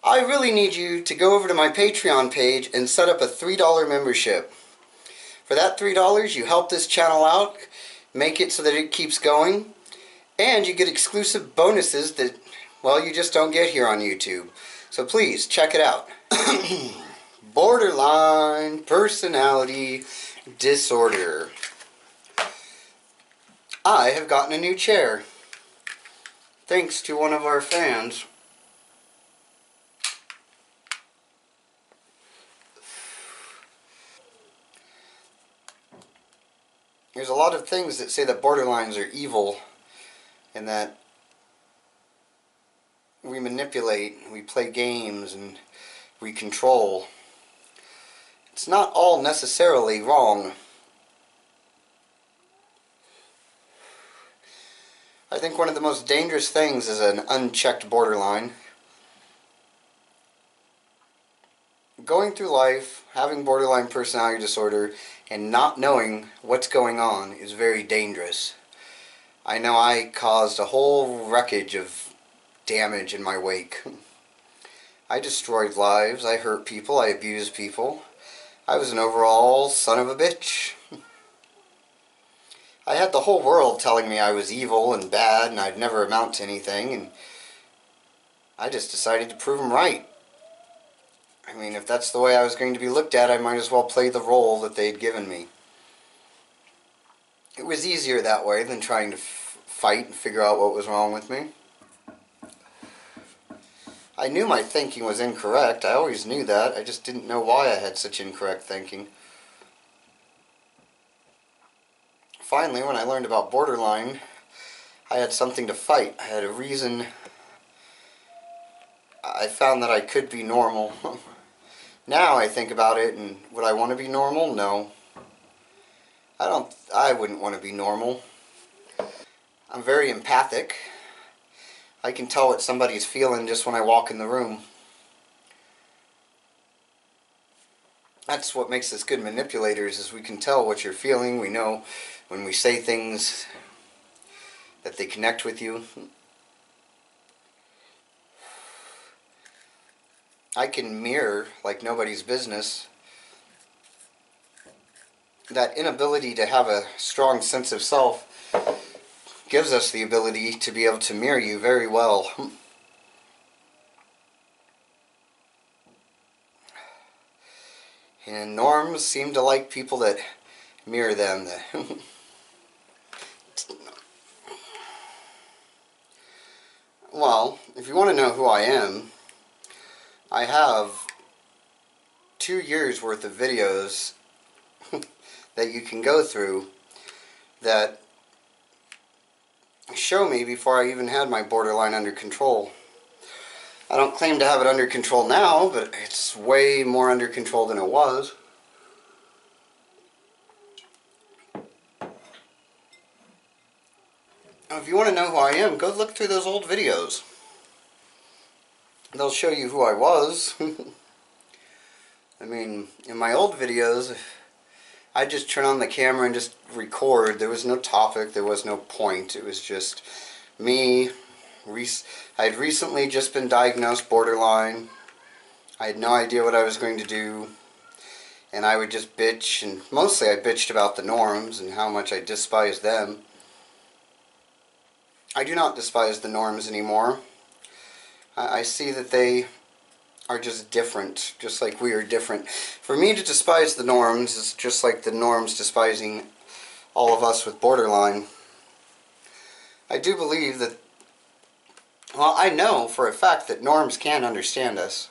I really need you to go over to my Patreon page and set up a $3 membership. For that $3, you help this channel out, make it so that it keeps going, and you get exclusive bonuses that, well, you just don't get here on YouTube. So please, check it out. Borderline personality disorder. I have gotten a new chair, thanks to one of our fans. There's a lot of things that say that borderlines are evil and that we manipulate, we play games, and we control. It's not all necessarily wrong. I think one of the most dangerous things is an unchecked borderline. Going through life, having borderline personality disorder, and not knowing what's going on is very dangerous. I know I caused a whole wreckage of damage in my wake. I destroyed lives, I hurt people, I abused people. I was an overall son of a bitch. I had the whole world telling me I was evil and bad and I'd never amount to anything, and I just decided to prove them right. I mean, if that's the way I was going to be looked at, I might as well play the role that they'd given me. It was easier that way than trying to fight and figure out what was wrong with me. I knew my thinking was incorrect. I always knew that. I just didn't know why I had such incorrect thinking. Finally, when I learned about borderline, I had something to fight. I had a reason. I found that I could be normal. Now I think about it, and would I want to be normal? No. I wouldn't want to be normal. I'm very empathic. I can tell what somebody's feeling just when I walk in the room. That's what makes us good manipulators, is we can tell what you're feeling. We know when we say things that they connect with you. I can mirror like nobody's business. That inability to have a strong sense of self gives us the ability to be able to mirror you very well. And norms seem to like people that mirror them. Well, if you want to know who I am, I have 2 years worth of videos that you can go through that show me before I even had my borderline under control. I don't claim to have it under control now, but it's way more under control than it was. Now, if you want to know who I am, go look through those old videos. They'll show you who I was. I mean, in my old videos, I just turn on the camera and just record. There was no topic, there was no point. It was just me. I had recently just been diagnosed borderline. I had no idea what I was going to do. And I would just bitch, and mostly I bitched about the norms and how much I despised them. I do not despise the norms anymore. I see that they are just different, just like we are different. For me to despise the norms is just like the norms despising all of us with borderline. I do believe that, well, I know for a fact that norms can understand us.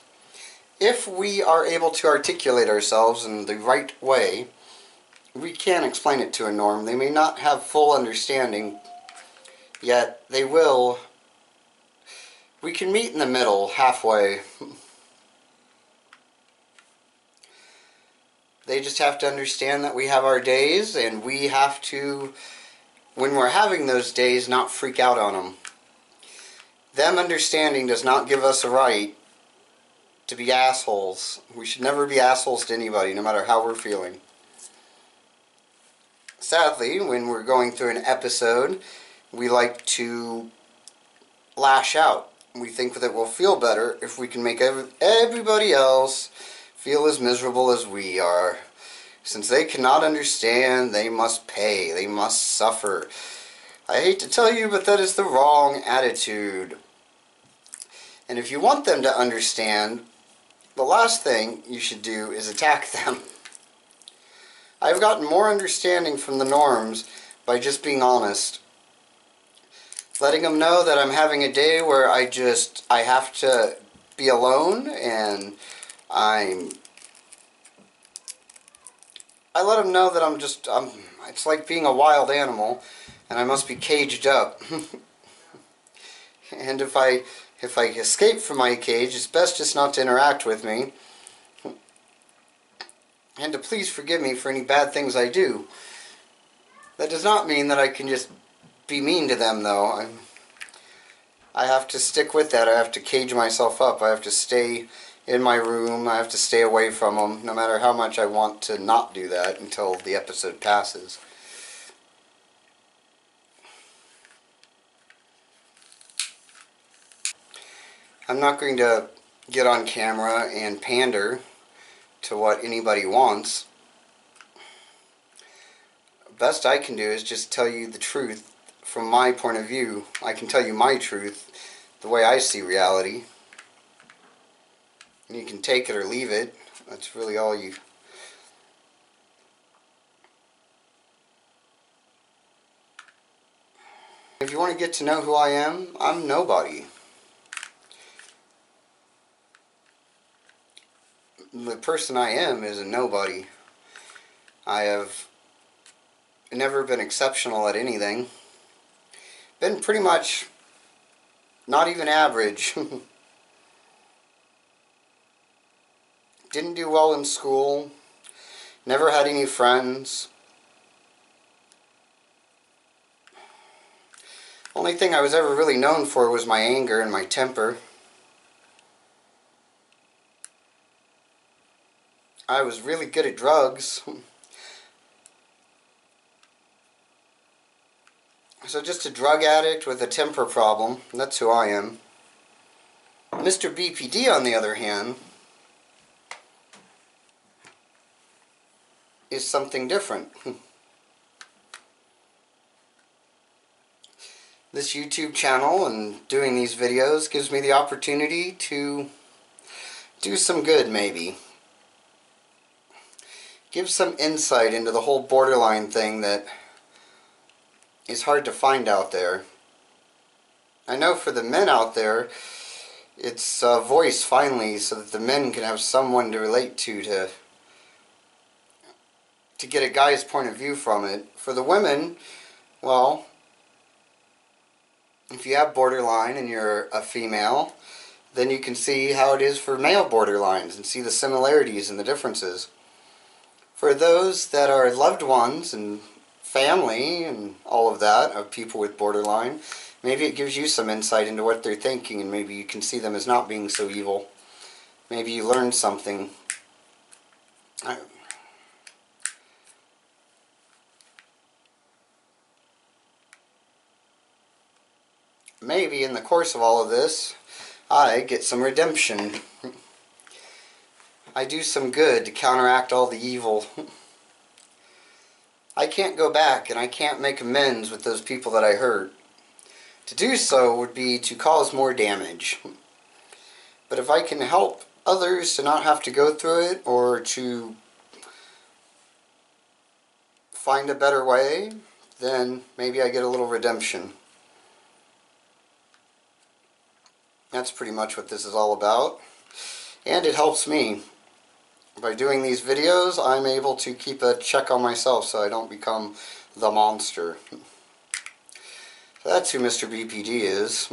If we are able to articulate ourselves in the right way, we can explain it to a norm. They may not have full understanding, yet they will. We can meet in the middle, halfway. They just have to understand that we have our days, and we have to, when we're having those days, not freak out on them. Them understanding does not give us a right to be assholes. We should never be assholes to anybody, no matter how we're feeling. Sadly, when we're going through an episode, we like to lash out. We think that we'll feel better if we can make everybody else feel as miserable as we are. Since they cannot understand, they must pay. They must suffer. I hate to tell you, but that is the wrong attitude. And if you want them to understand, the last thing you should do is attack them. I've gotten more understanding from the norms by just being honest. Letting them know that I'm having a day where I have to be alone, and I let them know that it's like being a wild animal and I must be caged up. And if I escape from my cage, it's best just not to interact with me. And to please forgive me for any bad things I do. That does not mean that I can just be mean to them, though. I have to stick with that. I have to cage myself up. I have to stay in my room. I have to stay away from them, no matter how much I want to not do that until the episode passes. I'm not going to get on camera and pander to what anybody wants. Best I can do is just tell you the truth from my point of view. I can tell you my truth, the way I see reality. And you can take it or leave it. That's really all you... If you want to get to know who I am, I'm nobody. The person I am is a nobody. I have never been exceptional at anything. Been pretty much not even average. Didn't do well in school. Never had any friends. Only thing I was ever really known for was my anger and my temper. I was really good at drugs. So just a drug addict with a temper problem. That's who I am. Mr. BPD, on the other hand, is something different. This YouTube channel and doing these videos gives me the opportunity to do some good, maybe. Give some insight into the whole borderline thing that is hard to find out there. I know for the men out there, it's a voice finally so that the men can have someone to relate to get a guy's point of view from it. For the women, well, if you have borderline and you're a female, then you can see how it is for male borderlines and see the similarities and the differences. For those that are loved ones and family and all of that of people with borderline, maybe it gives you some insight into what they're thinking, and maybe you can see them as not being so evil. Maybe you learned something. Maybe in the course of all of this, I get some redemption. I do some good to counteract all the evil. I can't go back and I can't make amends with those people that I hurt. To do so would be to cause more damage. But if I can help others to not have to go through it, or to find a better way, then maybe I get a little redemption. That's pretty much what this is all about. And it helps me. By doing these videos, I'm able to keep a check on myself so I don't become the monster. So that's who Mr. BPD is.